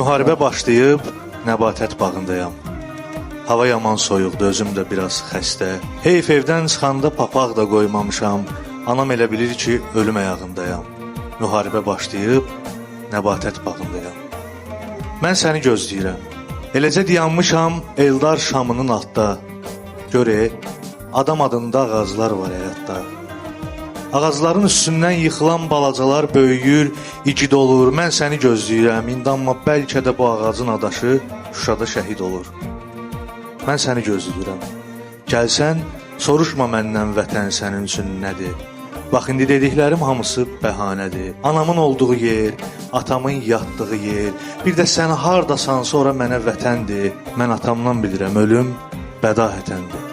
Müharibə başlayıb, nəbatət bağındayam. Hava yaman soyuqdur, özüm də biraz xəstə. Heyf evdən çıxanda papaq da qoymamışam. Anam elə bilir ki, ölüm ayağındayam. Müharibə başlayıb, nəbatət bağındayam. Mən səni gözləyirəm. Eləcə dayanmışam Eldar şamının altda. Görə, adam adında ağaclar var həyatda. Ağacların üstündən yıxılan balacalar böyüyür, igid olur. Mən səni gözləyirəm, amma bəlkə də bu ağacın adaşı Şuşada şəhid olur. Mən səni gözləyirəm. Gəlsən, soruşma məndən vətən sənin üçün nədir? Bax, indi dediklərim hamısı bəhanədir. Anamın olduğu yer, atamın yatdığı yer, bir də sən hardasan sonra mənə vətəndir. Mən atamdan bilirəm, ölüm bədahətəndir.